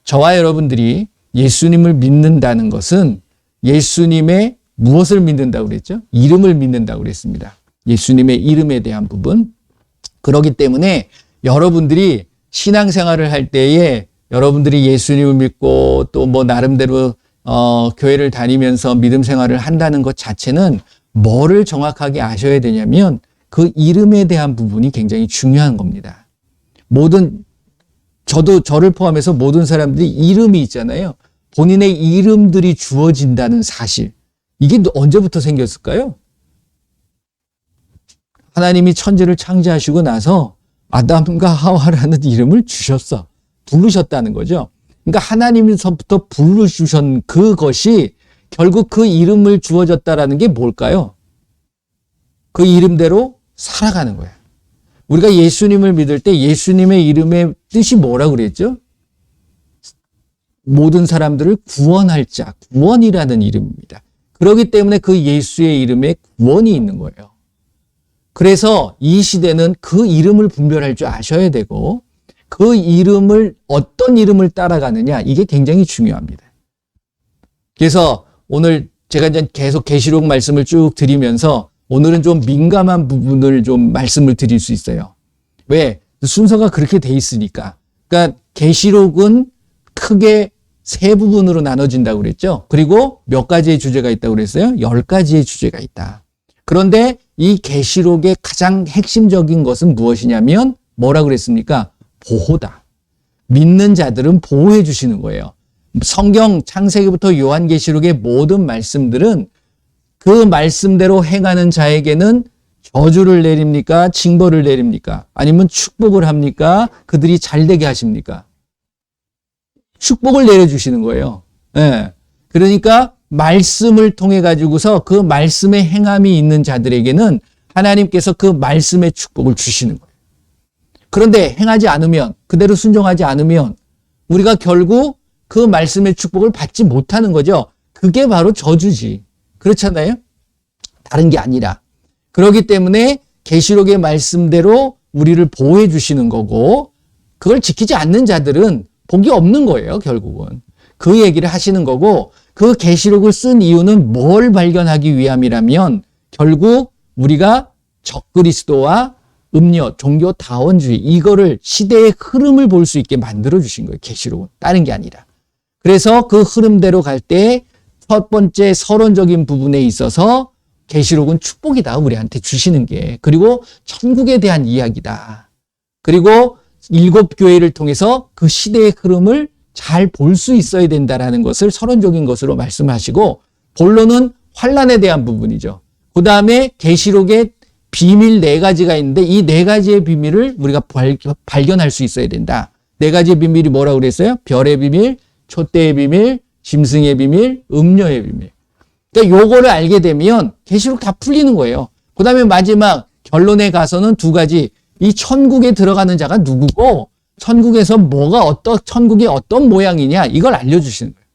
저와 여러분들이 예수님을 믿는다는 것은 예수님의 무엇을 믿는다고 그랬죠? 이름을 믿는다고 그랬습니다. 예수님의 이름에 대한 부분. 그렇기 때문에 여러분들이 신앙생활을 할 때에 여러분들이 예수님을 믿고 또 뭐 나름대로 교회를 다니면서 믿음 생활을 한다는 것 자체는 뭐를 정확하게 아셔야 되냐면 그 이름에 대한 부분이 굉장히 중요한 겁니다. 저를 포함해서 모든 사람들이 이름이 있잖아요. 본인의 이름들이 주어진다는 사실. 이게 언제부터 생겼을까요? 하나님이 천지를 창조하시고 나서 아담과 하와라는 이름을 부르셨다는 거죠. 그러니까 하나님께서부터 부르주신 그것이 결국 그 이름을 주어졌다라는 게 뭘까요? 그 이름대로 살아가는 거예요. 우리가 예수님을 믿을 때 예수님의 이름의 뜻이 뭐라고 그랬죠? 모든 사람들을 구원할 자, 구원이라는 이름입니다. 그렇기 때문에 그 예수의 이름에 구원이 있는 거예요. 그래서 이 시대는 그 이름을 분별할 줄 아셔야 되고 그 이름을 어떤 이름을 따라가느냐 이게 굉장히 중요합니다. 그래서 오늘 제가 이제 계속 계시록 말씀을 쭉 드리면서 오늘은 좀 민감한 부분을 좀 말씀을 드릴 수 있어요. 왜? 순서가 그렇게 돼 있으니까. 그러니까 계시록은 크게 세 부분으로 나눠진다고 그랬죠. 그리고 몇 가지의 주제가 있다고 그랬어요? 10가지의 주제가 있다. 그런데 이 계시록의 가장 핵심적인 것은 무엇이냐면 뭐라고 그랬습니까? 보호다. 믿는 자들은 보호해 주시는 거예요. 성경 창세기부터 요한계시록의 모든 말씀들은 그 말씀대로 행하는 자에게는 저주를 내립니까? 징벌을 내립니까? 아니면 축복을 합니까? 그들이 잘되게 하십니까? 축복을 내려주시는 거예요. 예. 그러니까 말씀을 통해 가지고서 그 말씀의 행함이 있는 자들에게는 하나님께서 그 말씀의 축복을 주시는 거예요. 그런데 행하지 않으면, 그대로 순종하지 않으면 우리가 결국 그 말씀의 축복을 받지 못하는 거죠. 그게 바로 저주지. 그렇잖아요? 다른 게 아니라. 그렇기 때문에 계시록의 말씀대로 우리를 보호해 주시는 거고 그걸 지키지 않는 자들은 복이 없는 거예요, 결국은. 그 얘기를 하시는 거고 그 계시록을 쓴 이유는 뭘 발견하기 위함이라면 결국 우리가 적그리스도와 음료, 종교 다원주의 이거를 시대의 흐름을 볼 수 있게 만들어 주신 거예요, 계시록은. 다른 게 아니라. 그래서 그 흐름대로 갈 때 첫 번째 서론적인 부분에 있어서 계시록은 축복이다, 우리한테 주시는 게. 그리고 천국에 대한 이야기다. 그리고 7교회를 통해서 그 시대의 흐름을 잘 볼 수 있어야 된다라는 것을 서론적인 것으로 말씀하시고 본론은 환란에 대한 부분이죠. 그 다음에 계시록에 비밀 4가지가 있는데 이 4가지의 비밀을 우리가 발견할 수 있어야 된다. 4가지의 비밀이 뭐라고 그랬어요? 별의 비밀, 촛대의 비밀, 짐승의 비밀, 음료의 비밀. 그러니까 요거를 알게 되면 계시록 다 풀리는 거예요. 그 다음에 마지막 결론에 가서는 2가지. 이 천국에 들어가는 자가 누구고 천국에서 천국이 어떤 모양이냐 이걸 알려주시는 거예요.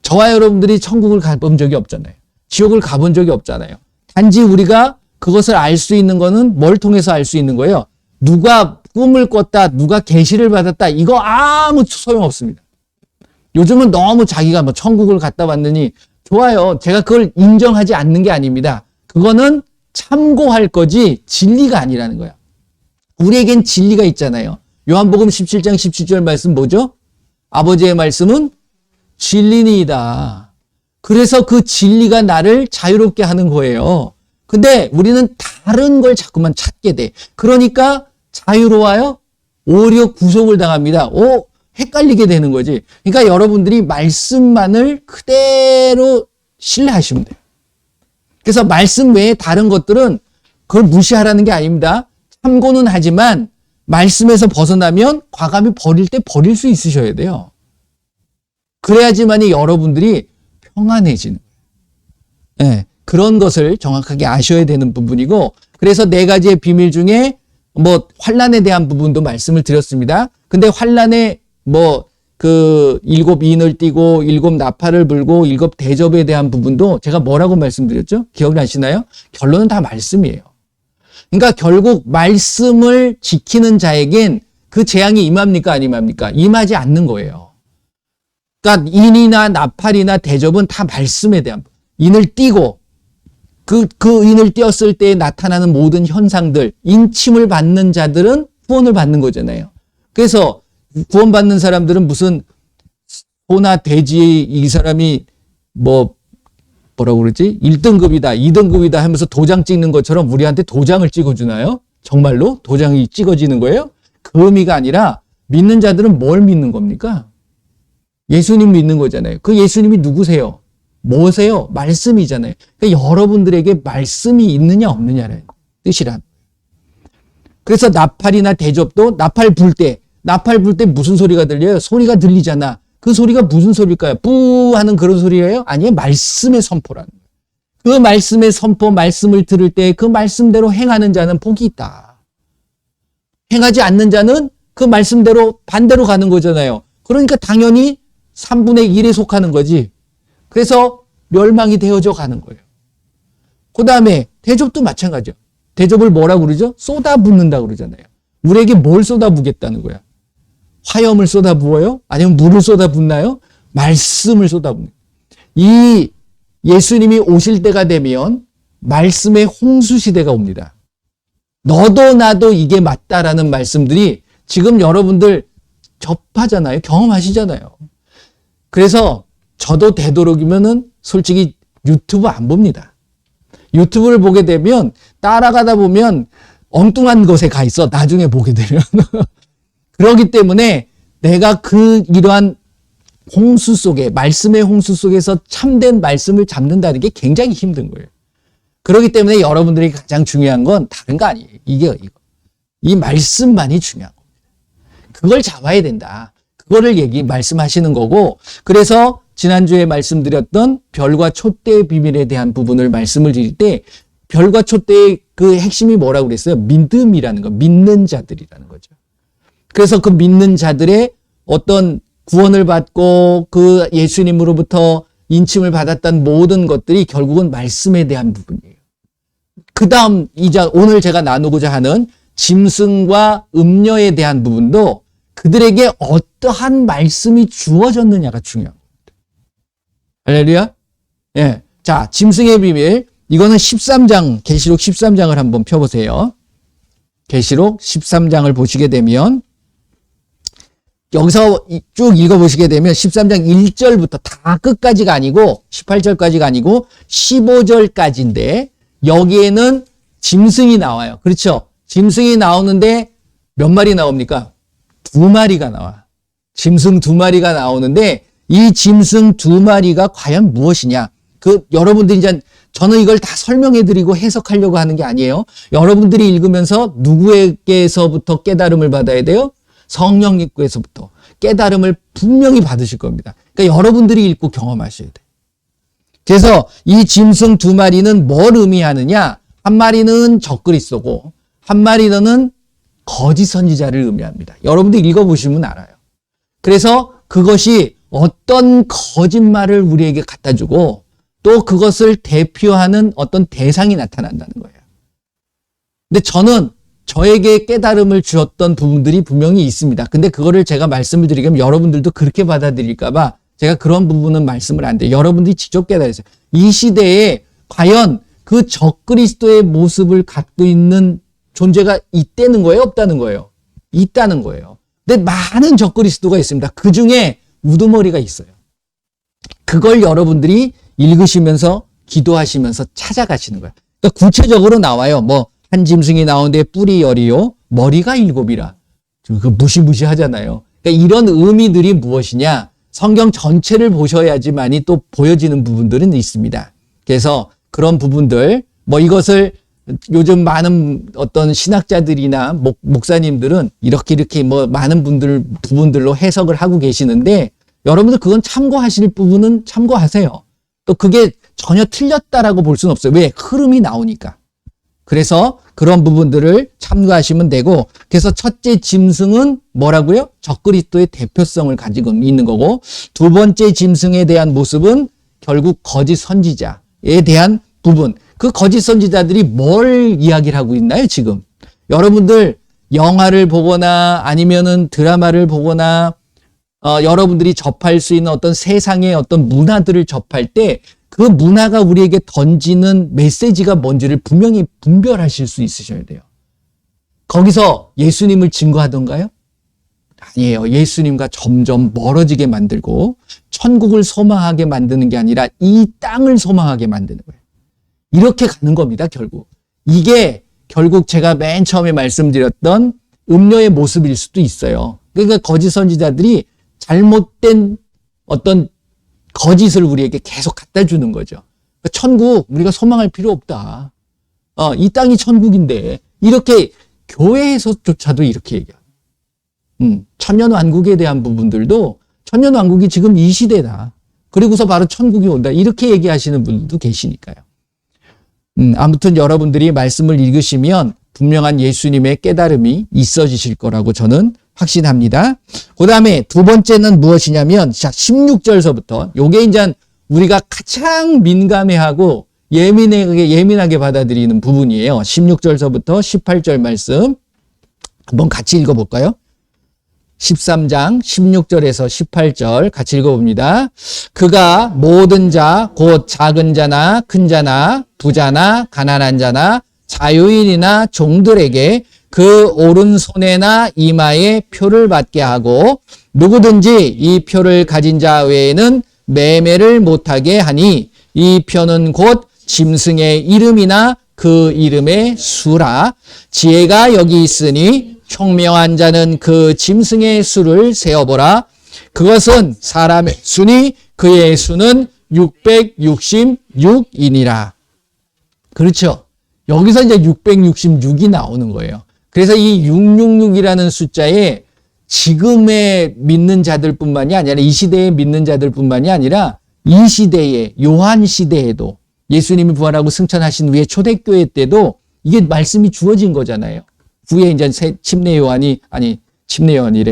저와 여러분들이 천국을 가본 적이 없잖아요. 지옥을 가본 적이 없잖아요. 단지 우리가 그것을 알 수 있는 거는 뭘 통해서 알 수 있는 거예요? 누가 꿈을 꿨다, 누가 계시를 받았다 이거 아무 소용없습니다. 요즘은 너무 자기가 뭐 천국을 갔다 왔느니 좋아요. 제가 그걸 인정하지 않는 게 아닙니다. 그거는 참고할 거지 진리가 아니라는 거야. 우리에겐 진리가 있잖아요. 요한복음 17장 17절 말씀 뭐죠? 아버지의 말씀은 진리니이다. 그래서 그 진리가 나를 자유롭게 하는 거예요. 근데 우리는 다른 걸 자꾸만 찾게 돼. 그러니까 자유로워요? 오히려 구속을 당합니다. 헷갈리게 되는 거지. 그러니까 여러분들이 말씀만을 그대로 신뢰하시면 돼요. 그래서 말씀 외에 다른 것들은 그걸 무시하라는 게 아닙니다. 참고는 하지만 말씀에서 벗어나면 과감히 버릴 때 버릴 수 있으셔야 돼요. 그래야지만이 여러분들이 평안해지는 거예요. 네, 그런 것을 정확하게 아셔야 되는 부분이고 그래서 4가지의 비밀 중에 환란에 대한 부분도 말씀을 드렸습니다. 근데 환란에 7 인을 띠고 7 나팔을 불고 7 대접에 대한 부분도 제가 뭐라고 말씀드렸죠? 기억나시나요? 결론은 다 말씀이에요. 그러니까 결국 말씀을 지키는 자에겐 그 재앙이 임합니까? 안 임합니까? 임하지 않는 거예요. 그러니까 인이나 나팔이나 대접은 다 말씀에 대한 인을 띄고 그 인을 띄었을 때 나타나는 모든 현상들, 인침을 받는 자들은 구원을 받는 거잖아요. 그래서 구원받는 사람들은 무슨 소나 돼지 이 사람이 뭐라고 그러지? 1등급이다, 2등급이다 하면서 도장 찍는 것처럼 우리한테 도장을 찍어주나요? 정말로 도장이 찍어지는 거예요? 그 의미가 아니라 믿는 자들은 뭘 믿는 겁니까? 예수님 믿는 거잖아요. 그 예수님이 누구세요? 뭐세요? 말씀이잖아요. 그러니까 여러분들에게 말씀이 있느냐 없느냐라는 뜻이란. 그래서 나팔이나 대접도 나팔 불 때 무슨 소리가 들려요? 소리가 들리잖아. 그 소리가 무슨 소리일까요? 뿌 하는 그런 소리예요? 아니에요. 말씀의 선포라는 거예요. 그 말씀의 선포, 말씀을 들을 때 그 말씀대로 행하는 자는 복이 있다. 행하지 않는 자는 그 말씀대로 반대로 가는 거잖아요. 그러니까 당연히 3분의 1에 속하는 거지. 그래서 멸망이 되어져 가는 거예요. 그 다음에 대접도 마찬가지죠. 대접을 뭐라고 그러죠? 쏟아붓는다고 그러잖아요. 우리에게 뭘 쏟아부겠다는 거야? 화염을 쏟아부어요? 아니면 물을 쏟아붓나요? 말씀을 쏟아붓는 거예요. 이 예수님이 오실 때가 되면 말씀의 홍수 시대가 옵니다. 너도 나도 이게 맞다라는 말씀들이 지금 여러분들 접하잖아요. 경험하시잖아요. 그래서 저도 되도록이면은 솔직히 유튜브 안 봅니다. 유튜브를 보게 되면 따라가다 보면 엉뚱한 것에 가 있어. 나중에 보게 되면. 그렇기 때문에 내가 이러한 홍수 속에, 말씀의 홍수 속에서 참된 말씀을 잡는다는 게 굉장히 힘든 거예요. 그렇기 때문에 여러분들이 가장 중요한 건 다른 거 아니에요. 이거. 이 말씀만이 중요한 겁니다. 그걸 잡아야 된다. 그거를 말씀하시는 거고, 그래서 지난주에 말씀드렸던 별과 촛대의 비밀에 대한 부분을 말씀을 드릴 때, 별과 촛대의 그 핵심이 뭐라고 그랬어요? 믿음이라는 거, 믿는 자들이라는 거죠. 그래서 그 믿는 자들의 어떤 구원을 받고 그 예수님으로부터 인침을 받았던 모든 것들이 결국은 말씀에 대한 부분이에요. 그 다음, 오늘 제가 나누고자 하는 짐승과 음녀에 대한 부분도 그들에게 어떠한 말씀이 주어졌느냐가 중요한 겁니다. 할렐루야? 예. 자, 짐승의 비밀. 이거는 13장, 계시록 13장을 한번 펴보세요. 계시록 13장을 보시게 되면, 여기서 쭉 읽어보시게 되면 13장 1절부터 다 끝까지가 아니고 18절까지가 아니고 15절까지인데 여기에는 짐승이 나와요. 그렇죠? 짐승이 나오는데 몇 마리 나옵니까? 2마리가 나와. 짐승 2마리가 나오는데 이 짐승 2마리가 과연 무엇이냐? 여러분들이 이제 저는 이걸 다 설명해 드리고 해석하려고 하는 게 아니에요. 여러분들이 읽으면서 누구에게서부터 깨달음을 받아야 돼요? 성령님께서부터 깨달음을 분명히 받으실 겁니다. 그러니까 여러분들이 읽고 경험하셔야 돼요. 그래서 이 짐승 2마리는 뭘 의미하느냐? 한 마리는 적그리스도고 한 마리는 거짓 선지자를 의미합니다. 여러분들 읽어보시면 알아요. 그래서 그것이 어떤 거짓말을 우리에게 갖다 주고 또 그것을 대표하는 어떤 대상이 나타난다는 거예요. 근데 저는 저에게 깨달음을 주었던 부분들이 분명히 있습니다. 근데 그거를 제가 말씀을 드리면 여러분들도 그렇게 받아들일까봐 제가 그런 부분은 말씀을 안 돼요. 여러분들이 직접 깨달으세요. 이 시대에 과연 그 적그리스도의 모습을 갖고 있는 존재가 있다는 거예요? 없다는 거예요? 있다는 거예요. 근데 많은 적그리스도가 있습니다. 그 중에 우두머리가 있어요. 그걸 여러분들이 읽으시면서 기도하시면서 찾아가시는 거예요. 그러니까 구체적으로 나와요. 한 짐승이 나오는데 뿔이 10이요, 머리가 7이라. 그 무시무시하잖아요. 그러니까 이런 의미들이 무엇이냐? 성경 전체를 보셔야지만이 또 보여지는 부분들은 있습니다. 그래서 그런 부분들, 이것을 요즘 많은 어떤 신학자들이나 목사님들은 이렇게 많은 부분들로 해석을 하고 계시는데 여러분들 그건 참고하실 부분은 참고하세요. 또 그게 전혀 틀렸다라고 볼 수는 없어요. 왜? 흐름이 나오니까. 그래서 그런 부분들을 참고하시면 되고, 그래서 첫째 짐승은 뭐라고요? 적그리스도의 대표성을 가지고 있는 거고, 두 번째 짐승에 대한 모습은 결국 거짓 선지자에 대한 부분. 그 거짓 선지자들이 뭘 이야기를 하고 있나요, 지금? 여러분들 영화를 보거나 아니면은 드라마를 보거나 여러분들이 접할 수 있는 어떤 세상의 어떤 문화들을 접할 때 그 문화가 우리에게 던지는 메시지가 뭔지를 분명히 분별하실 수 있으셔야 돼요. 거기서 예수님을 증거하던가요? 아니에요. 예수님과 점점 멀어지게 만들고 천국을 소망하게 만드는 게 아니라 이 땅을 소망하게 만드는 거예요. 이렇게 가는 겁니다, 결국. 이게 결국 제가 맨 처음에 말씀드렸던 음녀의 모습일 수도 있어요. 그러니까 거짓 선지자들이 잘못된 어떤 거짓을 우리에게 계속 갖다 주는 거죠. 그러니까 천국 우리가 소망할 필요 없다. 이 땅이 천국인데 이렇게 교회에서조차도 이렇게 얘기해요. 천년왕국에 대한 부분들도 천년왕국이 지금 이 시대다. 그리고서 바로 천국이 온다. 이렇게 얘기하시는 분들도 계시니까요. 아무튼 여러분들이 말씀을 읽으시면 분명한 예수님의 깨달음이 있어지실 거라고 저는 확신합니다. 그 다음에 두 번째는 무엇이냐면 16절서부터 요게 이제 우리가 가장 민감해하고 예민하게 받아들이는 부분이에요. 16절서부터 18절 말씀 한번 같이 읽어볼까요? 13장 16절에서 18절 같이 읽어봅니다. 그가 모든 자, 곧 작은 자나 큰 자나 부자나 가난한 자나 자유인이나 종들에게 그 오른손에나 이마에 표를 받게 하고 누구든지 이 표를 가진 자 외에는 매매를 못하게 하니 이 표는 곧 짐승의 이름이나 그 이름의 수라. 지혜가 여기 있으니 총명한 자는 그 짐승의 수를 세어보라. 그것은 사람의 수니 그의 수는 666이니라. 그렇죠. 여기서 이제 666이 나오는 거예요. 그래서 이 666이라는 숫자에 지금의 믿는 자들뿐만이 아니라 이 시대에 믿는 자들뿐만이 아니라 이 시대에 요한 시대에도 예수님이 부활하고 승천하신 후에 초대교회 때도 이게 말씀이 주어진 거잖아요. 후에 이제 침례 요한이래.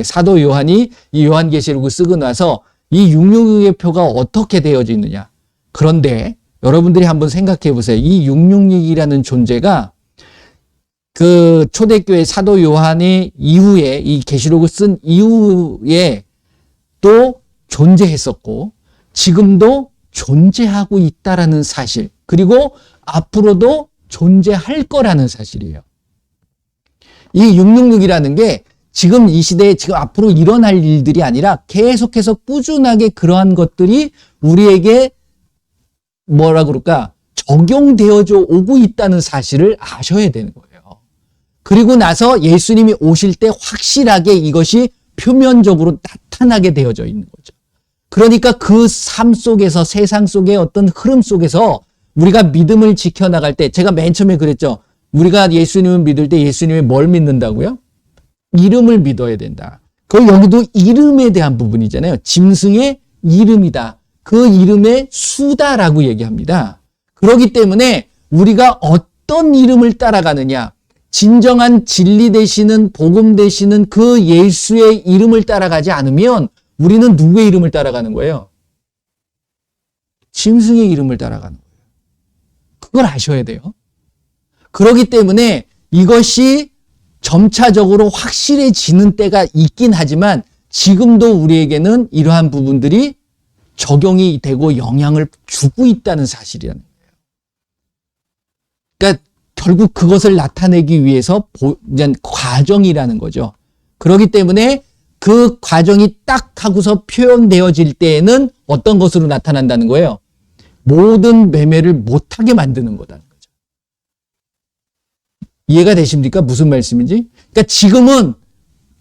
사도 요한이 이 요한계시록을 쓰고 나서 이 666의 표가 어떻게 되어져 있느냐. 그런데 여러분들이 한번 생각해 보세요. 이 666이라는 존재가 그 초대교회 사도 요한이 이후에 이 계시록을 쓴 이후에 또 존재했었고 지금도 존재하고 있다라는 사실, 그리고 앞으로도 존재할 거라는 사실이에요. 이 666이라는 게 지금 이 시대에 지금 앞으로 일어날 일들이 아니라 계속해서 꾸준하게 그러한 것들이 우리에게 뭐라 그럴까? 적용되어져 오고 있다는 사실을 아셔야 되는 거예요. 그리고 나서 예수님이 오실 때 확실하게 이것이 표면적으로 나타나게 되어져 있는 거죠. 그러니까 그 삶 속에서, 세상 속의 어떤 흐름 속에서 우리가 믿음을 지켜나갈 때, 제가 맨 처음에 그랬죠. 우리가 예수님을 믿을 때 예수님이 뭘 믿는다고요? 이름을 믿어야 된다. 그 여기도 이름에 대한 부분이잖아요. 짐승의 이름이다. 그 이름의 수다라고 얘기합니다. 그렇기 때문에 우리가 어떤 이름을 따라가느냐, 진정한 진리 되시는 복음 되시는 그 예수의 이름을 따라가지 않으면 우리는 누구의 이름을 따라가는 거예요? 짐승의 이름을 따라가는 거예요. 그걸 아셔야 돼요. 그렇기 때문에 이것이 점차적으로 확실해지는 때가 있긴 하지만 지금도 우리에게는 이러한 부분들이 적용이 되고 영향을 주고 있다는 사실이라는 거예요. 그러니까 결국 그것을 나타내기 위해서 과정이라는 거죠. 그렇기 때문에 그 과정이 딱 하고서 표현되어질 때에는 어떤 것으로 나타난다는 거예요? 모든 매매를 못하게 만드는 거다는 거죠. 이해가 되십니까? 무슨 말씀인지? 그러니까 지금은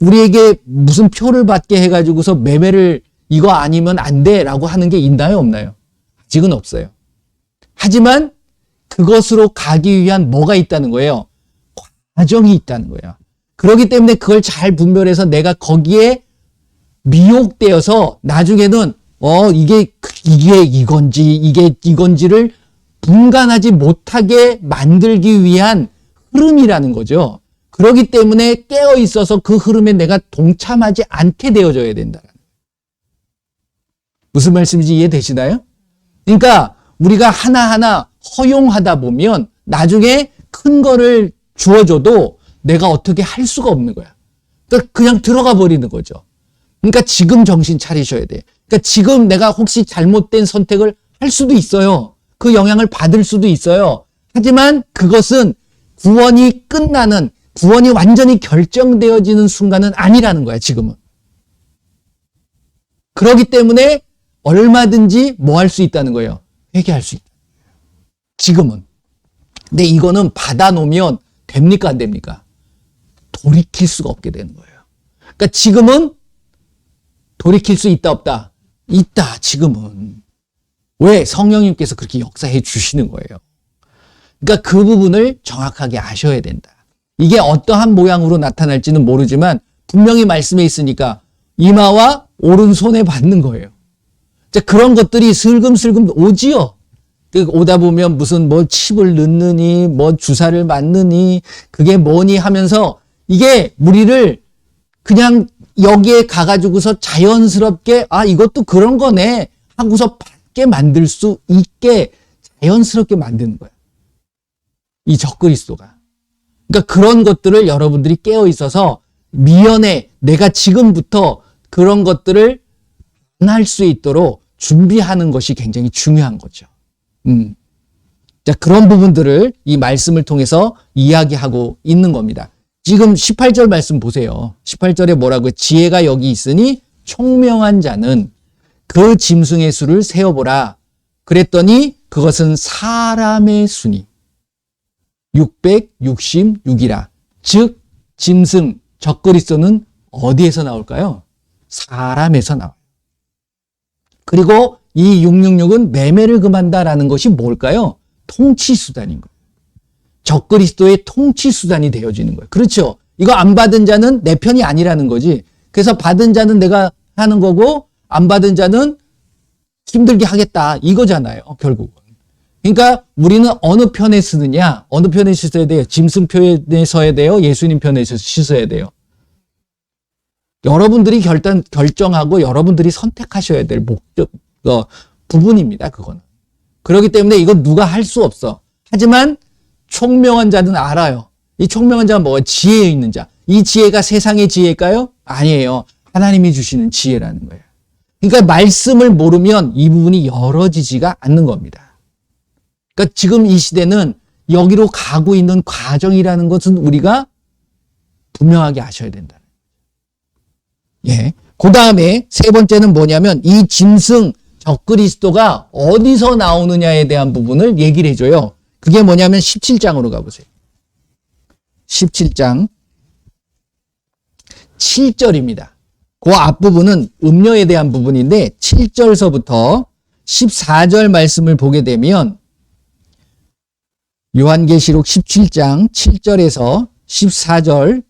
우리에게 무슨 표를 받게 해가지고서 매매를 이거 아니면 안 돼라고 하는 게 있나요? 없나요? 아직은 없어요. 하지만 그것으로 가기 위한 뭐가 있다는 거예요? 과정이 있다는 거예요. 그렇기 때문에 그걸 잘 분별해서 내가 거기에 미혹되어서 나중에는 이게 이건지를 분간하지 못하게 만들기 위한 흐름이라는 거죠. 그렇기 때문에 깨어 있어서 그 흐름에 내가 동참하지 않게 되어져야 된다. 무슨 말씀인지 이해되시나요? 그러니까 우리가 하나하나 허용하다 보면 나중에 큰 거를 주어줘도 내가 어떻게 할 수가 없는 거야. 그러니까 그냥 들어가 버리는 거죠. 그러니까 지금 정신 차리셔야 돼요. 그러니까 지금 내가 혹시 잘못된 선택을 할 수도 있어요. 그 영향을 받을 수도 있어요. 하지만 그것은 구원이 끝나는, 구원이 완전히 결정되어지는 순간은 아니라는 거야, 지금은. 그렇기 때문에 얼마든지 뭐 할 수 있다는 거예요. 회개할 수 있다. 지금은. 근데 이거는 받아놓으면 됩니까, 안 됩니까? 돌이킬 수가 없게 되는 거예요. 그러니까 지금은 돌이킬 수 있다, 없다? 있다, 지금은. 왜? 성령님께서 그렇게 역사해 주시는 거예요. 그러니까 그 부분을 정확하게 아셔야 된다. 이게 어떠한 모양으로 나타날지는 모르지만 분명히 말씀에 있으니까 이마와 오른손에 받는 거예요. 그런 것들이 슬금슬금 오지요. 오다 보면 무슨 뭐 칩을 넣느니 뭐 주사를 맞느니 그게 뭐니 하면서 이게 우리를 그냥 여기에 가가지고서 자연스럽게 아 이것도 그런 거네 하고서 받게 만들 수 있게 자연스럽게 만드는 거예요. 이 적그리스도가. 그러니까 그런 것들을 여러분들이 깨어 있어서 미연에 내가 지금부터 그런 것들을 안 할 수 있도록 준비하는 것이 굉장히 중요한 거죠. 자, 그런 부분들을 이 말씀을 통해서 이야기하고 있는 겁니다. 지금 18절 말씀 보세요. 18절에 뭐라고요? 지혜가 여기 있으니 총명한 자는 그 짐승의 수를 세어보라. 그랬더니 그것은 사람의 수니 666이라. 즉 짐승 적그리스도는 어디에서 나올까요? 사람에서 나와요. 그리고 이 666은 매매를 금한다라는 것이 뭘까요? 통치수단인 거예요. 적그리스도의 통치수단이 되어지는 거예요. 그렇죠? 이거 안 받은 자는 내 편이 아니라는 거지. 그래서 받은 자는 내가 하는 거고 안 받은 자는 힘들게 하겠다 이거잖아요. 결국은. 그러니까 우리는 어느 편에 쓰느냐? 어느 편에 쓰셔야 돼요? 짐승 편에 서야 돼요? 예수님 편에 쓰셔야 돼요? 여러분들이 결정하고 여러분들이 선택하셔야 될 목적, 부분입니다. 그거는. 그렇기 때문에 이건 누가 할 수 없어. 하지만 총명한 자는 알아요. 이 총명한 자는 뭐가? 지혜에 있는 자. 이 지혜가 세상의 지혜일까요? 아니에요. 하나님이 주시는 지혜라는 거예요. 그러니까 말씀을 모르면 이 부분이 열어지지가 않는 겁니다. 그러니까 지금 이 시대는 여기로 가고 있는 과정이라는 것은 우리가 분명하게 아셔야 된다. 예. 그 다음에 세 번째는 뭐냐면 이 짐승 적그리스도가 어디서 나오느냐에 대한 부분을 얘기를 해줘요. 그게 뭐냐면 17장으로 가보세요. 17장 7절입니다. 그 앞부분은 음료에 대한 부분인데 7절서부터 14절 말씀을 보게 되면 요한계시록 17장 7절에서 14절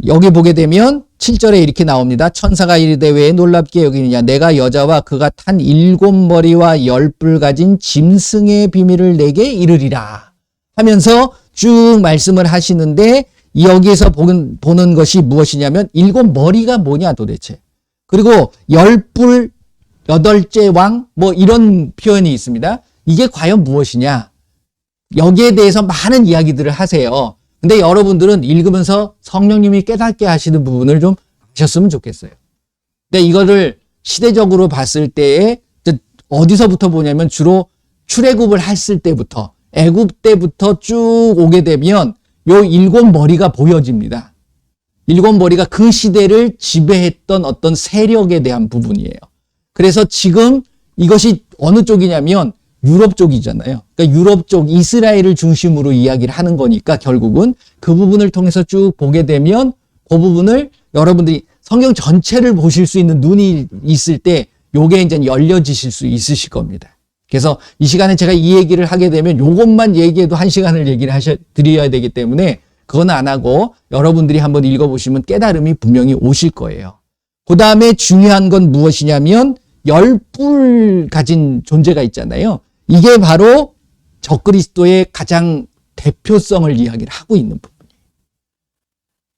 여기 보게 되면 7절에 이렇게 나옵니다. 천사가 이르되 왜 놀랍게 여기느냐 내가 여자와 그가 탄 7머리와 10뿔 가진 짐승의 비밀을 내게 이르리라 하면서 쭉 말씀을 하시는데 여기에서 보는 것이 무엇이냐면 7머리가 뭐냐 도대체. 그리고 10뿔 8째 왕 뭐 이런 표현이 있습니다. 이게 과연 무엇이냐. 여기에 대해서 많은 이야기들을 하세요. 근데 여러분들은 읽으면서 성령님이 깨닫게 하시는 부분을 좀 아셨으면 좋겠어요. 근데 이거를 시대적으로 봤을 때에 어디서부터 보냐면 주로 출애굽을 했을 때부터 애굽 때부터 쭉 오게 되면 요 7머리가 보여집니다. 7머리가 그 시대를 지배했던 어떤 세력에 대한 부분이에요. 그래서 지금 이것이 어느 쪽이냐면 유럽 쪽이잖아요. 그러니까 유럽 쪽 이스라엘을 중심으로 이야기를 하는 거니까 결국은 그 부분을 통해서 쭉 보게 되면 그 부분을 여러분들이 성경 전체를 보실 수 있는 눈이 있을 때 요게 이제 열려지실 수 있으실 겁니다. 그래서 이 시간에 제가 이 얘기를 하게 되면 요것만 얘기해도 1시간을 얘기를 드려야 되기 때문에 그건 안 하고 여러분들이 한번 읽어보시면 깨달음이 분명히 오실 거예요. 그 다음에 중요한 건 무엇이냐면 10뿔 가진 존재가 있잖아요. 이게 바로 적그리스도의 가장 대표성을 이야기를 하고 있는 부분이에요.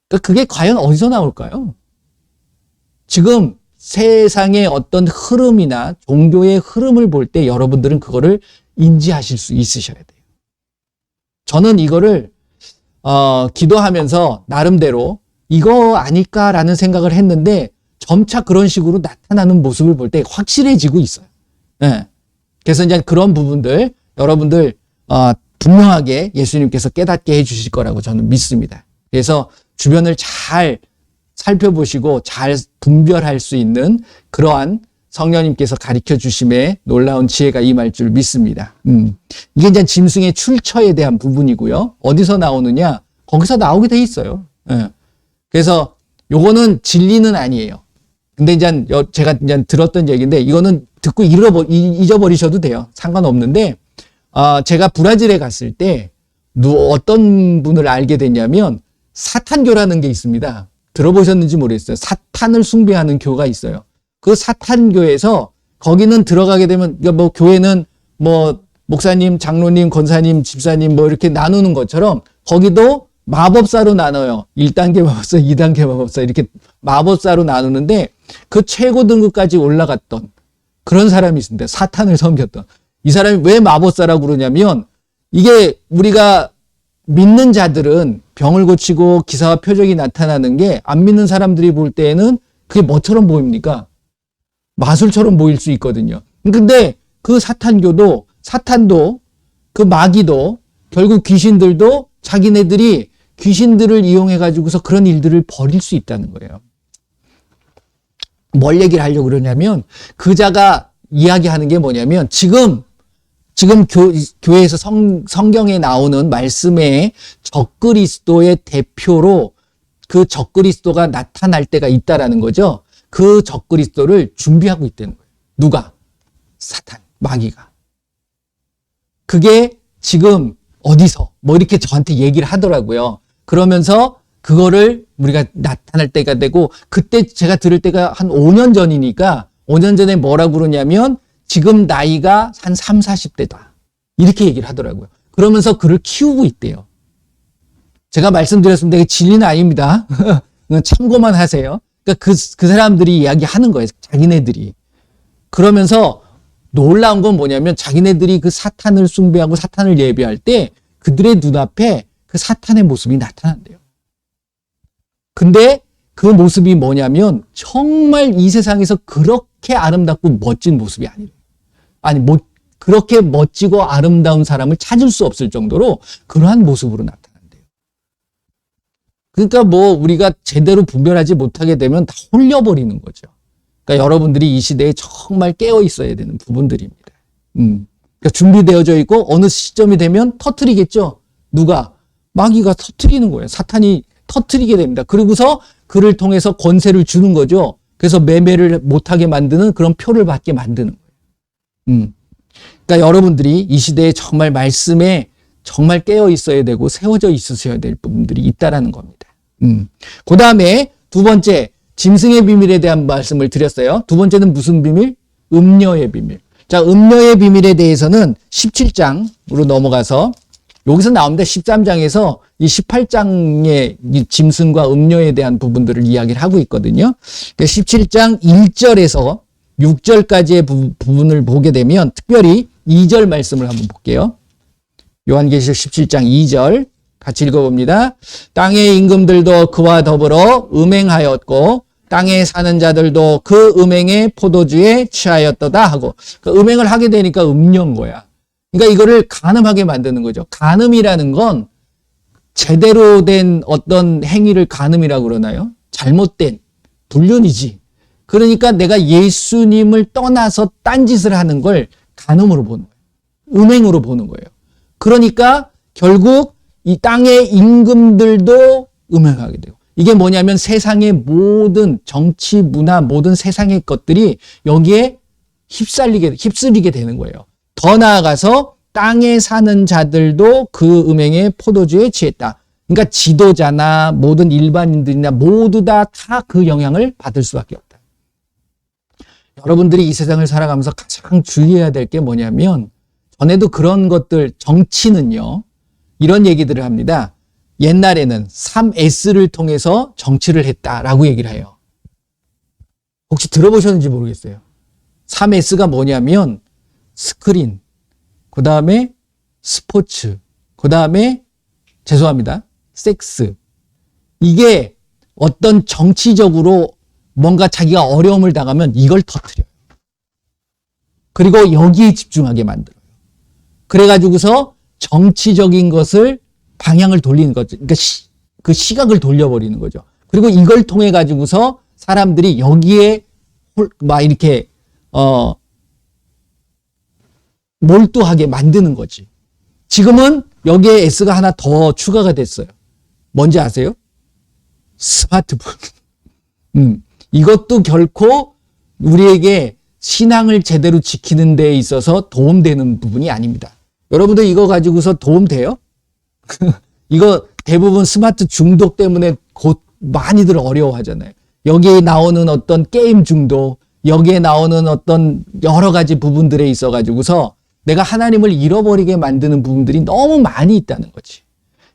그러니까 그게 과연 어디서 나올까요? 지금 세상의 어떤 흐름이나 종교의 흐름을 볼 때 여러분들은 그거를 인지하실 수 있으셔야 돼요. 저는 이거를 기도하면서 나름대로 이거 아닐까라는 생각을 했는데 점차 그런 식으로 나타나는 모습을 볼 때 확실해지고 있어요. 예. 그래서 이제 그런 부분들 여러분들 분명하게 예수님께서 깨닫게 해주실 거라고 저는 믿습니다. 그래서 주변을 잘 살펴보시고 잘 분별할 수 있는 그러한 성령님께서 가르쳐 주심에 놀라운 지혜가 임할 줄 믿습니다. 이게 이제 짐승의 출처에 대한 부분이고요. 어디서 나오느냐? 거기서 나오게 돼 있어요. 예. 그래서 요거는 진리는 아니에요. 근데 이제 제가 이제 들었던 얘기인데 이거는 듣고 잊어버리셔도 돼요. 상관없는데 제가 브라질에 갔을 때 어떤 분을 알게 됐냐면 사탄교라는 게 있습니다. 들어보셨는지 모르겠어요. 사탄을 숭배하는 교가 있어요. 그 사탄교에서 거기는 들어가게 되면 뭐 교회는 뭐 목사님, 장로님, 권사님, 집사님 뭐 이렇게 나누는 것처럼 거기도 마법사로 나눠요. 1단계 마법사, 2단계 마법사 이렇게 마법사로 나누는데 그 최고 등급까지 올라갔던 그런 사람이 있습니다. 사탄을 섬겼던. 이 사람이 왜 마법사라고 그러냐면 이게 우리가 믿는 자들은 병을 고치고 기사와 표적이 나타나는 게 안 믿는 사람들이 볼 때에는 그게 뭐처럼 보입니까? 마술처럼 보일 수 있거든요. 근데 그 사탄도 그 마귀도 결국 귀신들도 자기네들이 귀신들을 이용해 가지고서 그런 일들을 벌일 수 있다는 거예요. 뭘 얘기를 하려고 그러냐면 그자가 이야기하는 게 뭐냐면 지금 교회에서 성경에 나오는 말씀의 적그리스도의 대표로 그 적그리스도가 나타날 때가 있다라는 거죠. 그 적그리스도를 준비하고 있다는 거예요. 누가? 사탄, 마귀가. 그게 지금 어디서 뭐 이렇게 저한테 얘기를 하더라고요. 그러면서 그거를 우리가 나타날 때가 되고 그때 제가 들을 때가 한 5년 전이니까 5년 전에 뭐라고 그러냐면 지금 나이가 한 3, 40대다. 이렇게 얘기를 하더라고요. 그러면서 그를 키우고 있대요. 제가 말씀드렸습니다. 이게 진리는 아닙니다. 참고만 하세요. 그러니까 그 사람들이 이야기하는 거예요. 자기네들이. 그러면서 놀라운 건 뭐냐면 자기네들이 그 사탄을 숭배하고 사탄을 예배할 때 그들의 눈앞에 그 사탄의 모습이 나타난대요. 근데 그 모습이 뭐냐면 정말 이 세상에서 그렇게 아름답고 멋진 모습이 아니에요. 그렇게 멋지고 아름다운 사람을 찾을 수 없을 정도로 그러한 모습으로 나타난대요. 그러니까 뭐 우리가 제대로 분별하지 못하게 되면 다 홀려버리는 거죠. 그러니까 여러분들이 이 시대에 정말 깨어 있어야 되는 부분들입니다. 그러니까 준비되어져 있고 어느 시점이 되면 터뜨리겠죠. 누가? 마귀가 터뜨리는 거예요. 사탄이 터뜨리게 됩니다. 그리고서 그를 통해서 권세를 주는 거죠. 그래서 매매를 못하게 만드는 그런 표를 받게 만드는 거예요. 그러니까 여러분들이 이 시대에 정말 말씀에 정말 깨어 있어야 되고 세워져 있으셔야 될 부분들이 있다라는 겁니다. 그 다음에 두 번째, 짐승의 비밀에 대한 말씀을 드렸어요. 두 번째는 무슨 비밀? 음녀의 비밀. 자, 음녀의 비밀에 대해서는 17장으로 넘어가서 여기서 나옵니다. 13장에서 이 18장의 이 짐승과 음녀에 대한 부분들을 이야기를 하고 있거든요. 17장 1절에서 6절까지의 부분을 보게 되면 특별히 2절 말씀을 한번 볼게요. 요한계시록 17장 2절 같이 읽어봅니다. 땅의 임금들도 그와 더불어 음행하였고 땅에 사는 자들도 그 음행의 포도주에 취하였도다 하고 그 음행을 하게 되니까 음녀인 거야. 그러니까 이거를 간음하게 만드는 거죠. 간음이라는 건 제대로 된 어떤 행위를 간음이라고 그러나요? 잘못된 불륜이지. 그러니까 내가 예수님을 떠나서 딴짓을 하는 걸 간음으로 보는 거예요. 음행으로 보는 거예요. 그러니까 결국 이 땅의 임금들도 음행하게 되고 이게 뭐냐면 세상의 모든 정치, 문화, 모든 세상의 것들이 여기에 휩쓸리게 되는 거예요. 더 나아가서 땅에 사는 자들도 그 음행의 포도주에 취했다. 그러니까 지도자나 모든 일반인들이나 모두 다 그 영향을 받을 수밖에 없다. 여러분들이 이 세상을 살아가면서 가장 주의해야 될 게 뭐냐면 전에도 그런 것들, 정치는요. 이런 얘기들을 합니다. 옛날에는 3S를 통해서 정치를 했다라고 얘기를 해요. 혹시 들어보셨는지 모르겠어요. 3S가 뭐냐면 스크린, 그 다음에 스포츠, 그 다음에 죄송합니다. 섹스. 이게 어떤 정치적으로 뭔가 자기가 어려움을 당하면 이걸 터뜨려요. 그리고 여기에 집중하게 만들어요. 그래가지고서 정치적인 것을 방향을 돌리는 거죠. 그러니까 그 시각을 돌려버리는 거죠. 그리고 이걸 통해 가지고서 사람들이 여기에 막 이렇게 몰두하게 만드는 거지. 지금은 여기에 S가 하나 더 추가가 됐어요. 뭔지 아세요? 스마트폰. 이것도 결코 우리에게 신앙을 제대로 지키는 데 있어서 도움되는 부분이 아닙니다. 여러분들 이거 가지고서 도움돼요? 이거 대부분 스마트 중독 때문에 곧 많이들 어려워하잖아요. 여기에 나오는 어떤 게임 중독, 여기에 나오는 어떤 여러 가지 부분들에 있어 가지고서 내가 하나님을 잃어버리게 만드는 부분들이 너무 많이 있다는 거지.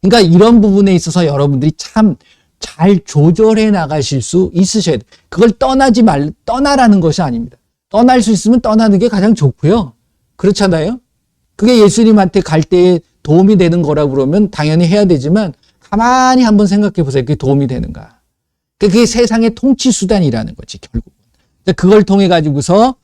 그러니까 이런 부분에 있어서 여러분들이 참 잘 조절해 나가실 수 있으셔야 돼요. 그걸 떠나라는 것이 아닙니다. 떠날 수 있으면 떠나는 게 가장 좋고요. 그렇잖아요? 그게 예수님한테 갈 때에 도움이 되는 거라고 그러면 당연히 해야 되지만 가만히 한번 생각해 보세요. 그게 도움이 되는가? 그게 세상의 통치 수단이라는 거지, 결국은. 그걸 통해 가지고서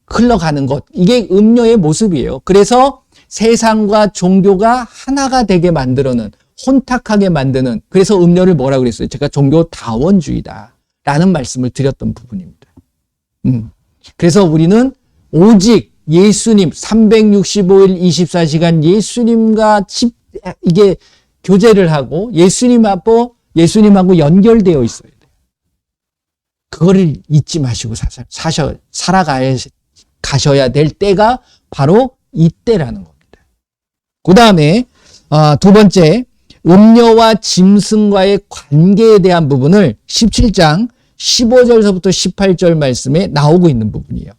흘러가는 것. 이게 음료의 모습이에요. 그래서 세상과 종교가 하나가 되게 만들어는 혼탁하게 만드는, 그래서 음료를 뭐라고 그랬어요? 제가 종교 다원주의다라는 말씀을 드렸던 부분입니다. 그래서 우리는 오직 예수님 365일 24시간 예수님과 이게 교제를 하고 예수님하고 연결되어 있어야 돼요. 그거를 잊지 마시고 가셔야 될 때가 바로 이때라는 겁니다. 그 다음에 두 번째, 음료와 짐승과의 관계에 대한 부분을 17장 15절서부터 18절 말씀에 나오고 있는 부분이에요.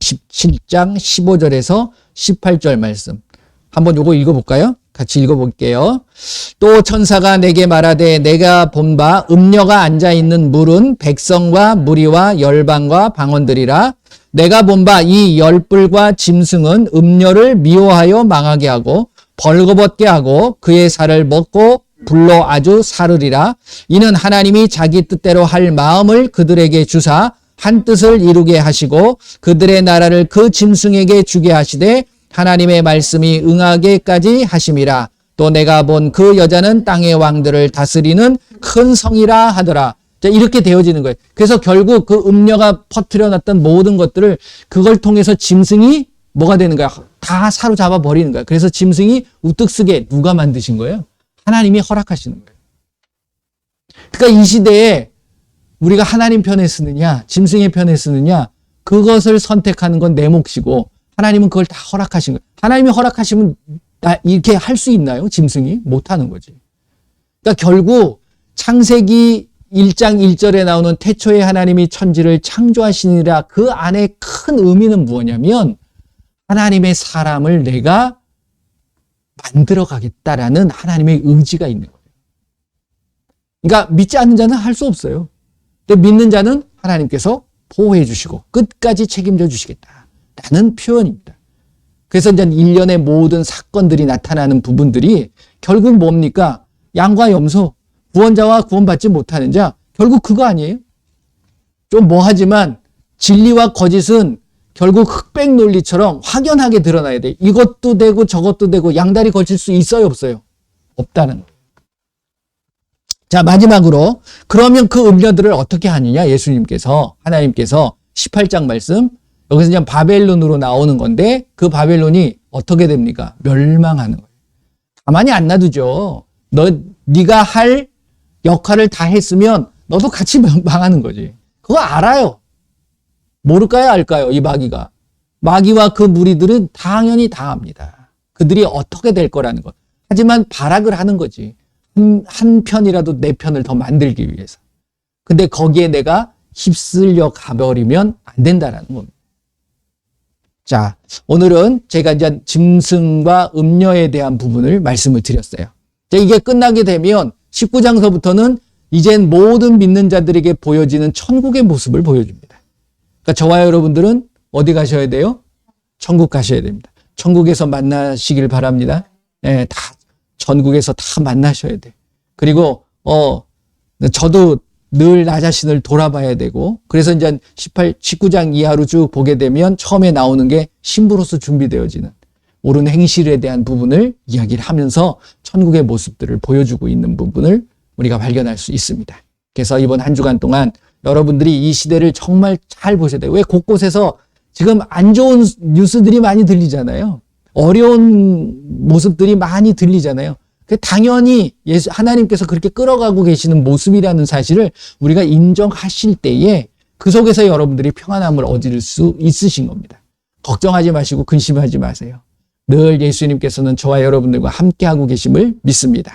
17장 15절에서 18절 말씀. 한번 요거 읽어볼까요? 같이 읽어볼게요. 또 천사가 내게 말하되 내가 본 바 음녀가 앉아있는 물은 백성과 무리와 열방과 방언들이라. 내가 본 바 이 열불과 짐승은 음녀를 미워하여 망하게 하고 벌거벗게 하고 그의 살을 먹고 불로 아주 사르리라. 이는 하나님이 자기 뜻대로 할 마음을 그들에게 주사 한 뜻을 이루게 하시고 그들의 나라를 그 짐승에게 주게 하시되 하나님의 말씀이 응하게까지 하심이라. 또 내가 본 그 여자는 땅의 왕들을 다스리는 큰 성이라 하더라. 자, 이렇게 되어지는 거예요. 그래서 결국 그 음녀가 퍼뜨려놨던 모든 것들을 그걸 통해서 짐승이 뭐가 되는 거야? 다 사로잡아 버리는 거야. 그래서 짐승이 우뚝 쓰게 누가 만드신 거예요? 하나님이 허락하시는 거예요. 그러니까 이 시대에 우리가 하나님 편에 쓰느냐, 짐승의 편에 쓰느냐, 그것을 선택하는 건 내 몫이고 하나님은 그걸 다 허락하신 거예요. 하나님이 허락하시면 이렇게 할 수 있나요? 짐승이? 못하는 거지. 그러니까 결국 창세기 1장 1절에 나오는 태초에 하나님이 천지를 창조하시니라, 그 안에 큰 의미는 무엇이냐면 하나님의 사람을 내가 만들어 가겠다라는 하나님의 의지가 있는 거예요. 그러니까 믿지 않는 자는 할 수 없어요. 근데 믿는 자는 하나님께서 보호해 주시고 끝까지 책임져 주시겠다라는 표현입니다. 그래서 이제 일련의 모든 사건들이 나타나는 부분들이 결국 뭡니까? 양과 염소, 구원자와 구원받지 못하는 자, 결국 그거 아니에요? 좀 뭐하지만 진리와 거짓은 결국 흑백 논리처럼 확연하게 드러나야 돼. 이것도 되고 저것도 되고 양다리 걸칠 수 있어요, 없어요? 없다는 거예요. 자, 마지막으로 그러면 그 음녀들을 어떻게 하느냐? 예수님께서, 하나님께서 18장 말씀, 여기서 이제 바벨론으로 나오는 건데 그 바벨론이 어떻게 됩니까? 멸망하는 거예요. 가만히 안 놔두죠. 네가 할 역할을 다 했으면 너도 같이 망하는 거지. 그거 알아요. 모를까요? 알까요? 이 마귀가. 마귀와 그 무리들은 당연히 다 압니다. 그들이 어떻게 될 거라는 것. 하지만 발악을 하는 거지. 한 편이라도 내 편을 더 만들기 위해서. 근데 거기에 내가 휩쓸려 가버리면 안 된다라는 겁니다. 자, 오늘은 제가 이제 짐승과 음녀에 대한 부분을 말씀을 드렸어요. 자, 이게 끝나게 되면 19장서부터는 이젠 모든 믿는 자들에게 보여지는 천국의 모습을 보여줍니다. 그러니까 저와 여러분들은 어디 가셔야 돼요? 천국 가셔야 됩니다. 천국에서 만나시길 바랍니다. 예, 다 전국에서 다 만나셔야 돼. 그리고 저도 늘 나 자신을 돌아봐야 되고, 그래서 이제 19장 이하로 쭉 보게 되면 처음에 나오는 게 신부로서 준비되어지는 옳은 행실에 대한 부분을 이야기를 하면서 천국의 모습들을 보여주고 있는 부분을 우리가 발견할 수 있습니다. 그래서 이번 한 주간 동안 여러분들이 이 시대를 정말 잘 보셔야 돼요. 왜 곳곳에서 지금 안 좋은 뉴스들이 많이 들리잖아요. 어려운 모습들이 많이 들리잖아요. 당연히 하나님께서 그렇게 끌어가고 계시는 모습이라는 사실을 우리가 인정하실 때에 그 속에서 여러분들이 평안함을 얻을 수 있으신 겁니다. 걱정하지 마시고 근심하지 마세요. 늘 예수님께서는 저와 여러분들과 함께하고 계심을 믿습니다.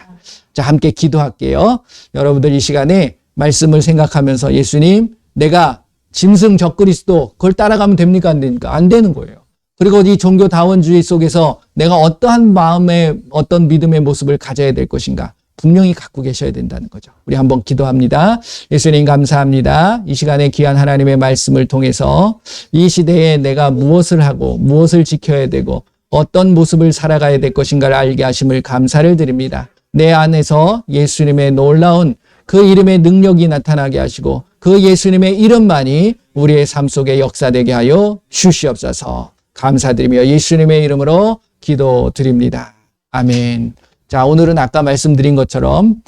자, 함께 기도할게요. 여러분들 이 시간에 말씀을 생각하면서 예수님, 내가 짐승 적그리스도 그걸 따라가면 됩니까? 안 됩니까? 안 되는 거예요. 그리고 이 종교다원주의 속에서 내가 어떠한 마음의 어떤 믿음의 모습을 가져야 될 것인가 분명히 갖고 계셔야 된다는 거죠. 우리 한번 기도합니다. 예수님 감사합니다. 이 시간에 귀한 하나님의 말씀을 통해서 이 시대에 내가 무엇을 하고 무엇을 지켜야 되고 어떤 모습을 살아가야 될 것인가를 알게 하심을 감사를 드립니다. 내 안에서 예수님의 놀라운 그 이름의 능력이 나타나게 하시고 그 예수님의 이름만이 우리의 삶 속에 역사되게 하여 주시옵소서. 감사드리며 예수님의 이름으로 기도드립니다. 아멘. 자, 오늘은 아까 말씀드린 것처럼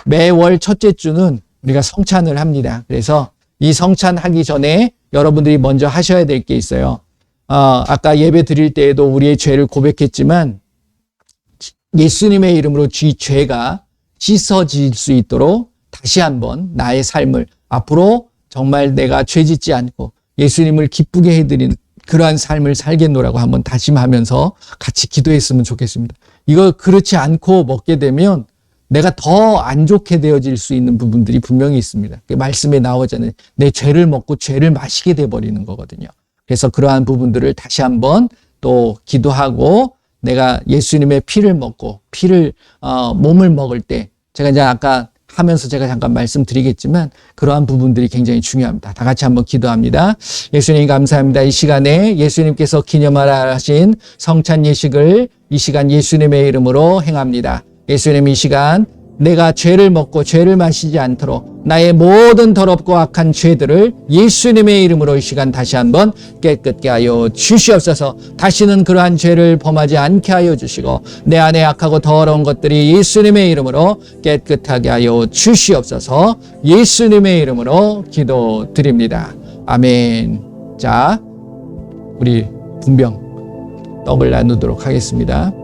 매월 첫째 주는 우리가 성찬을 합니다. 그래서 이 성찬하기 전에 여러분들이 먼저 하셔야 될 게 있어요. 아까 예배 드릴 때에도 우리의 죄를 고백했지만 예수님의 이름으로 죄가 씻어질 수 있도록 다시 한번 나의 삶을 앞으로 정말 내가 죄짓지 않고 예수님을 기쁘게 해드리는 그러한 삶을 살겠노라고 한번 다짐하면서 같이 기도했으면 좋겠습니다. 이거 그렇지 않고 먹게 되면 내가 더 안 좋게 되어질 수 있는 부분들이 분명히 있습니다. 말씀에 나오잖아요. 내 죄를 먹고 죄를 마시게 돼버리는 거거든요. 그래서 그러한 부분들을 다시 한번 또 기도하고 내가 예수님의 피를 먹고 몸을 먹을 때 제가 이제 아까 하면서 제가 잠깐 말씀드리겠지만 그러한 부분들이 굉장히 중요합니다. 다 같이 한번 기도합니다. 예수님 감사합니다. 이 시간에 예수님께서 기념하라 하신 성찬 예식을 이 시간 예수님의 이름으로 행합니다. 예수님 이 시간 내가 죄를 먹고 죄를 마시지 않도록 나의 모든 더럽고 악한 죄들을 예수님의 이름으로 이 시간 다시 한번 깨끗게 하여 주시옵소서. 다시는 그러한 죄를 범하지 않게 하여 주시고 내 안에 악하고 더러운 것들이 예수님의 이름으로 깨끗하게 하여 주시옵소서. 예수님의 이름으로 기도드립니다. 아멘. 자, 우리 분병 떡을 나누도록 하겠습니다.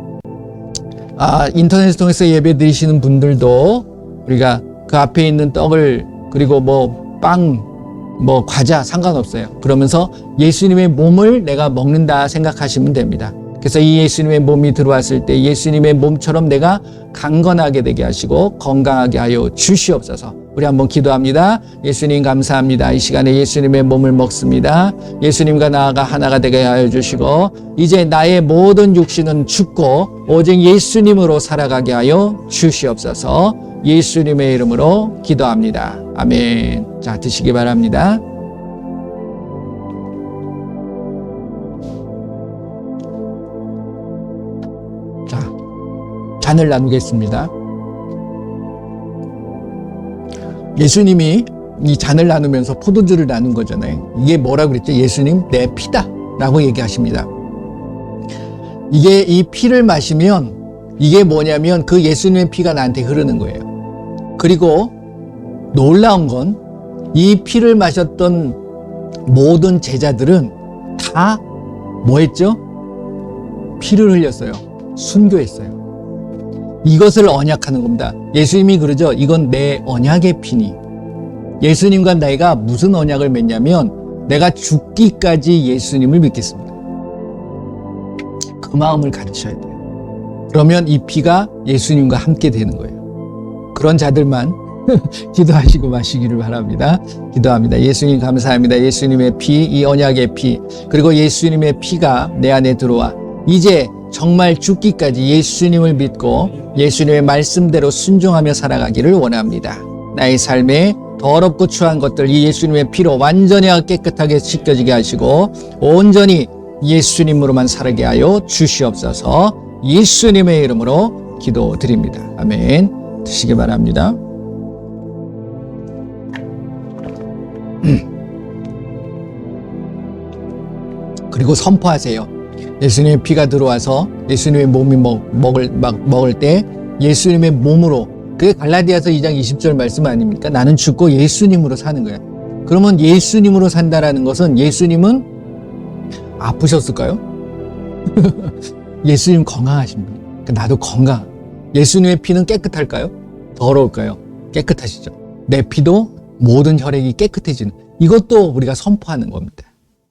인터넷을 통해서 예배 드리시는 분들도 우리가 그 앞에 있는 떡을 그리고 빵, 과자 상관없어요. 그러면서 예수님의 몸을 내가 먹는다 생각하시면 됩니다. 그래서 이 예수님의 몸이 들어왔을 때 예수님의 몸처럼 내가 강건하게 되게 하시고 건강하게 하여 주시옵소서. 우리 한번 기도합니다. 예수님 감사합니다. 이 시간에 예수님의 몸을 먹습니다. 예수님과 나아가 하나가 되게 하여 주시고 이제 나의 모든 육신은 죽고 오직 예수님으로 살아가게 하여 주시옵소서. 예수님의 이름으로 기도합니다. 아멘. 자, 드시기 바랍니다. 자, 잔을 나누겠습니다. 예수님이 이 잔을 나누면서 포도주를 나눈 거잖아요. 이게 뭐라고 그랬죠? 예수님 내 피다 라고 얘기하십니다. 이게 이 피를 마시면 이게 뭐냐면 그 예수님의 피가 나한테 흐르는 거예요. 그리고 놀라운 건 이 피를 마셨던 모든 제자들은 다 뭐 했죠? 피를 흘렸어요. 순교했어요. 이것을 언약하는 겁니다. 예수님이 그러죠. 이건 내 언약의 피니. 예수님과 내가 무슨 언약을 맺냐면 내가 죽기까지 예수님을 믿겠습니다. 그 마음을 가르쳐야 돼요. 그러면 이 피가 예수님과 함께 되는 거예요. 그런 자들만 기도하시고 마시기를 바랍니다. 기도합니다. 예수님 감사합니다. 예수님의 피, 이 언약의 피, 그리고 예수님의 피가 내 안에 들어와 이제 정말 죽기까지 예수님을 믿고 예수님의 말씀대로 순종하며 살아가기를 원합니다. 나의 삶에 더럽고 추한 것들 이 예수님의 피로 완전히 깨끗하게 씻겨지게 하시고 온전히 예수님으로만 살게 하여 주시옵소서. 예수님의 이름으로 기도드립니다. 아멘. 드시기 바랍니다. 그리고 선포하세요. 예수님의 피가 들어와서 예수님의 몸이 먹을 때 예수님의 몸으로, 그게 갈라디아서 2장 20절 말씀 아닙니까? 나는 죽고 예수님으로 사는 거야. 그러면 예수님으로 산다라는 것은 예수님은 아프셨을까요? 예수님 건강하신 분. 그러니까 나도 건강. 예수님의 피는 깨끗할까요? 더러울까요? 깨끗하시죠. 내 피도 모든 혈액이 깨끗해지는, 이것도 우리가 선포하는 겁니다.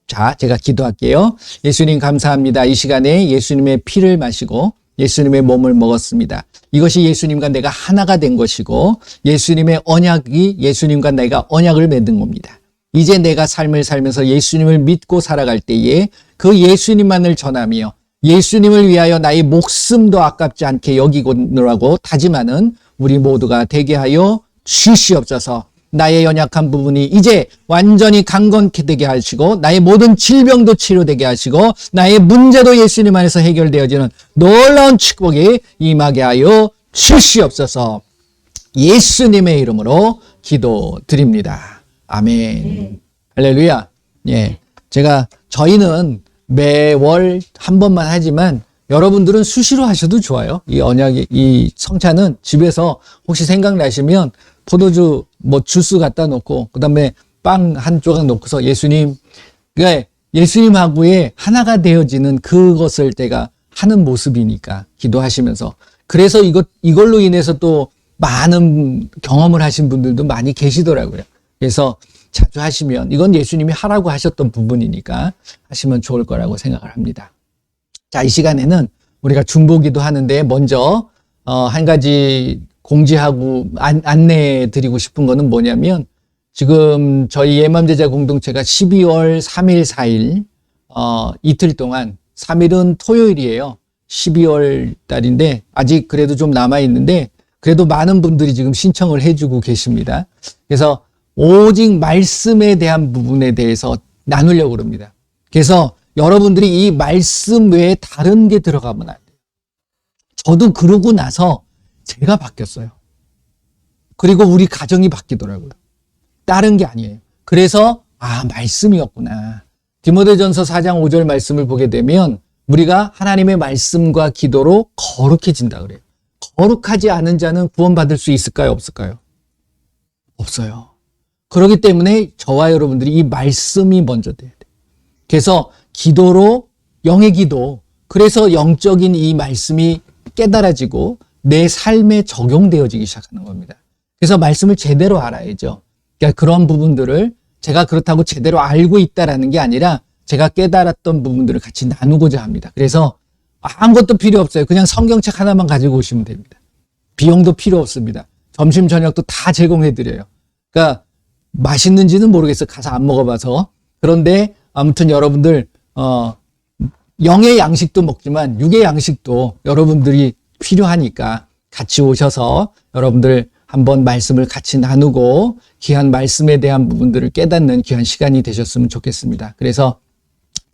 자, 제가 기도할게요. 예수님 감사합니다. 이 시간에 예수님의 피를 마시고 예수님의 몸을 먹었습니다. 이것이 예수님과 내가 하나가 된 것이고 예수님의 언약이 예수님과 내가 언약을 맺은 겁니다. 이제 내가 삶을 살면서 예수님을 믿고 살아갈 때에 그 예수님만을 전하며 예수님을 위하여 나의 목숨도 아깝지 않게 여기고라고 다짐하는 우리 모두가 되게 하여 주시옵소서. 나의 연약한 부분이 이제 완전히 강건케 되게 하시고 나의 모든 질병도 치료되게 하시고 나의 문제도 예수님 안에서 해결되어지는 놀라운 축복이 임하게 하여 주시옵소서. 예수님의 이름으로 기도드립니다. 아멘. 할렐루야. 예, 저희는 매월 한 번만 하지만 여러분들은 수시로 하셔도 좋아요. 이 언약이, 이 성찬은 집에서 혹시 생각나시면 포도주 주스 갖다 놓고 그다음에 빵 한 조각 놓고서 예수님, 그러니까 예수님하고의 하나가 되어지는 그것을 제가 하는 모습이니까 기도하시면서, 그래서 이걸로 인해서 또 많은 경험을 하신 분들도 많이 계시더라고요. 그래서 자주 하시면, 이건 예수님이 하라고 하셨던 부분이니까 하시면 좋을 거라고 생각을 합니다. 자, 이 시간에는 우리가 중보기도 하는데 먼저 한 가지 공지하고 안내해 드리고 싶은 거는 뭐냐면, 지금 저희 예맘제자 공동체가 12월 3일, 4일 이틀 동안, 3일은 토요일이에요. 12월 달인데 아직 그래도 좀 남아 있는데 그래도 많은 분들이 지금 신청을 해주고 계십니다. 그래서 오직 말씀에 대한 부분에 대해서 나누려고 합니다. 그래서 여러분들이 이 말씀 외에 다른 게 들어가면 안 돼요. 저도 그러고 나서 제가 바뀌었어요. 그리고 우리 가정이 바뀌더라고요. 다른 게 아니에요. 그래서 말씀이었구나. 디모데전서 4장 5절 말씀을 보게 되면 우리가 하나님의 말씀과 기도로 거룩해진다 그래요. 거룩하지 않은 자는 구원받을 수 있을까요? 없을까요? 없어요. 그렇기 때문에 저와 여러분들이 이 말씀이 먼저 돼야 돼요. 그래서 기도로, 영의 기도, 그래서 영적인 이 말씀이 깨달아지고 내 삶에 적용되어지기 시작하는 겁니다. 그래서 말씀을 제대로 알아야죠. 그러니까 그런 부분들을 제가 그렇다고 제대로 알고 있다라는 게 아니라 제가 깨달았던 부분들을 같이 나누고자 합니다. 그래서 아무것도 필요 없어요. 그냥 성경책 하나만 가지고 오시면 됩니다. 비용도 필요 없습니다. 점심, 저녁도 다 제공해드려요. 그러니까 맛있는지는 모르겠어요. 가서 안 먹어봐서. 그런데 아무튼 여러분들 영의 양식도 먹지만 육의 양식도 여러분들이 필요하니까 같이 오셔서 여러분들 한번 말씀을 같이 나누고 귀한 말씀에 대한 부분들을 깨닫는 귀한 시간이 되셨으면 좋겠습니다. 그래서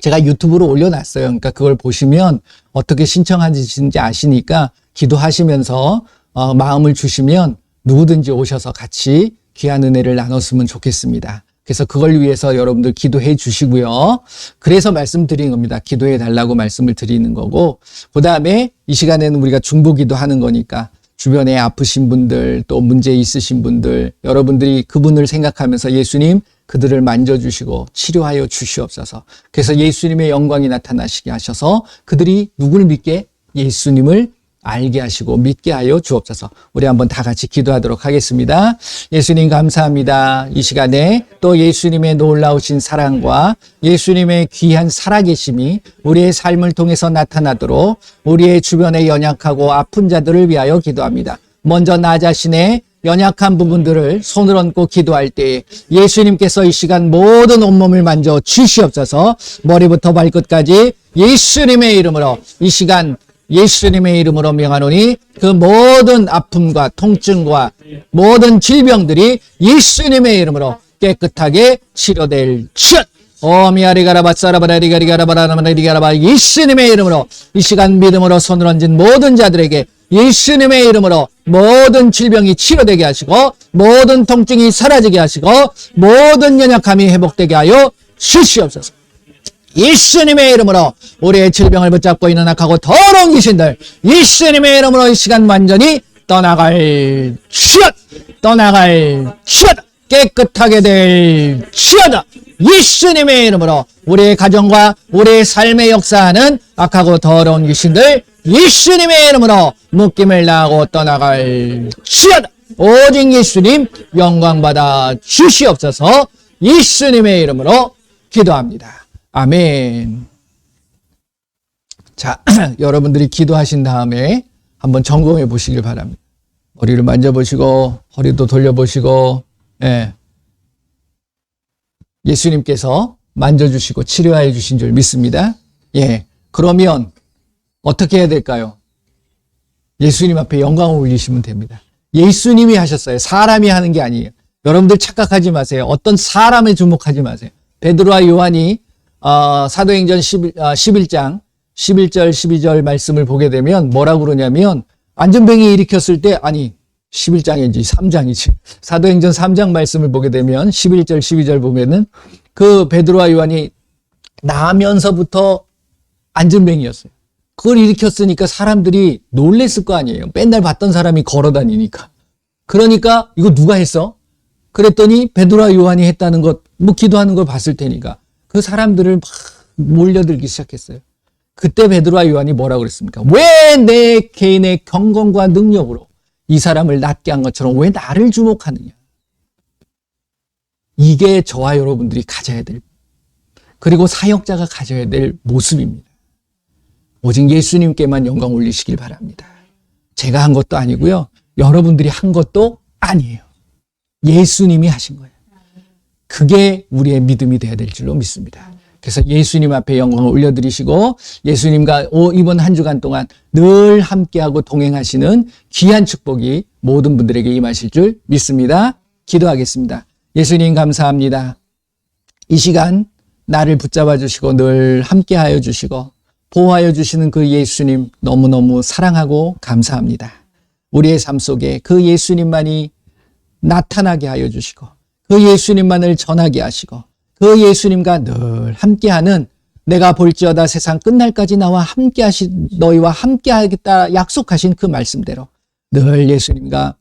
제가 유튜브로 올려놨어요. 그러니까 그걸 보시면 어떻게 신청하시는지 아시니까 기도하시면서 마음을 주시면 누구든지 오셔서 같이 귀한 은혜를 나눴으면 좋겠습니다. 그래서 그걸 위해서 여러분들 기도해 주시고요. 그래서 말씀드린 겁니다. 기도해 달라고 말씀을 드리는 거고, 그 다음에 이 시간에는 우리가 중보기도 하는 거니까 주변에 아프신 분들, 또 문제 있으신 분들, 여러분들이 그분을 생각하면서 예수님 그들을 만져주시고 치료하여 주시옵소서. 그래서 예수님의 영광이 나타나시게 하셔서 그들이 누구를 믿게? 예수님을 알게 하시고 믿게 하여 주옵소서. 우리 한번 다 같이 기도하도록 하겠습니다. 예수님 감사합니다. 이 시간에 또 예수님의 놀라우신 사랑과 예수님의 귀한 살아계심이 우리의 삶을 통해서 나타나도록 우리의 주변에 연약하고 아픈 자들을 위하여 기도합니다. 먼저 나 자신의 연약한 부분들을 손을 얹고 기도할 때 예수님께서 이 시간 모든 온몸을 만져 주시옵소서. 머리부터 발끝까지 예수님의 이름으로 이 시간 예수님의 이름으로 명하노니 그 모든 아픔과 통증과 모든 질병들이 예수님의 이름으로 깨끗하게 치료될 것. 오미아리가라바사라바라리가리가라바라마리가라바 예수님의 이름으로 이 시간 믿음으로 손을 얹은 모든 자들에게 예수님의 이름으로 모든 질병이 치료되게 하시고 모든 통증이 사라지게 하시고 모든 연약함이 회복되게 하여 주시옵소서. 예수님의 이름으로 우리의 질병을 붙잡고 있는 악하고 더러운 귀신들 예수님의 이름으로 이 시간 완전히 떠나갈 치여다 깨끗하게 될 치여다. 예수님의 이름으로 우리의 가정과 우리의 삶의 역사하는 악하고 더러운 귀신들 예수님의 이름으로 묶임을 나고 떠나갈 치여다. 오직 예수님 영광받아 주시옵소서. 예수님의 이름으로 기도합니다. 아멘. 자, 여러분들이 기도하신 다음에 한번 점검해 보시길 바랍니다. 머리를 만져보시고 허리도 돌려보시고 예수님께서 만져주시고 치료해 주신 줄 믿습니다. 그러면 어떻게 해야 될까요? 예수님 앞에 영광을 올리시면 됩니다. 예수님이 하셨어요. 사람이 하는 게 아니에요. 여러분들 착각하지 마세요. 어떤 사람에 주목하지 마세요. 베드로와 요한이 사도행전 11장 11절 12절 말씀을 보게 되면 뭐라고 그러냐면 안전뱅이 일으켰을 때 11장인지 3장이지 사도행전 3장 말씀을 보게 되면 11절 12절 보면은 그 베드로와 요한이 나면서부터 안전뱅이였어요. 그걸 일으켰으니까 사람들이 놀랬을 거 아니에요. 맨날 봤던 사람이 걸어다니니까. 그러니까 이거 누가 했어? 그랬더니 베드로와 요한이 했다는 것, 기도하는 걸 봤을 테니까 그 사람들을 막 몰려들기 시작했어요. 그때 베드로와 요한이 뭐라고 그랬습니까? 왜 내 개인의 경건과 능력으로 이 사람을 낫게 한 것처럼 왜 나를 주목하느냐? 이게 저와 여러분들이 가져야 될, 그리고 사역자가 가져야 될 모습입니다. 오직 예수님께만 영광 올리시길 바랍니다. 제가 한 것도 아니고요. 여러분들이 한 것도 아니에요. 예수님이 하신 거예요. 그게 우리의 믿음이 되어야 될 줄로 믿습니다. 그래서 예수님 앞에 영광을 올려드리시고 예수님과 이번 한 주간 동안 늘 함께하고 동행하시는 귀한 축복이 모든 분들에게 임하실 줄 믿습니다. 기도하겠습니다. 예수님 감사합니다. 이 시간 나를 붙잡아 주시고 늘 함께하여 주시고 보호하여 주시는 그 예수님 너무너무 사랑하고 감사합니다. 우리의 삶 속에 그 예수님만이 나타나게 하여 주시고 그 예수님만을 전하게 하시고 그 예수님과 늘 함께하는 내가 볼지어다 세상 끝날까지 나와 너희와 함께하겠다 약속하신 그 말씀대로 늘 예수님과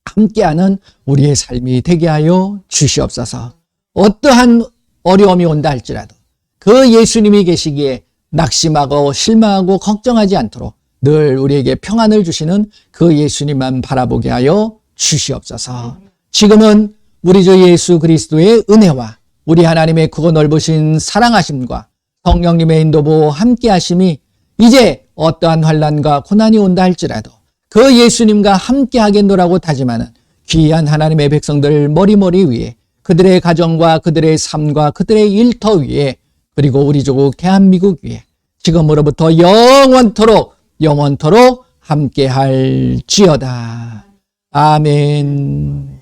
함께하는 우리의 삶이 되게 하여 주시옵소서. 어떠한 어려움이 온다 할지라도 그 예수님이 계시기에 낙심하고 실망하고 걱정하지 않도록 늘 우리에게 평안을 주시는 그 예수님만 바라보게 하여 주시옵소서. 지금은 우리 주 예수 그리스도의 은혜와 우리 하나님의 크고 넓으신 사랑하심과 성령님의 인도보 함께하심이 이제 어떠한 환난과 고난이 온다 할지라도 그 예수님과 함께하겠노라고 다짐하는 귀한 하나님의 백성들 머리머리 위에 그들의 가정과 그들의 삶과 그들의 일터 위에 그리고 우리 조국 대한민국 위에 지금으로부터 영원토록 함께할지어다. 아멘.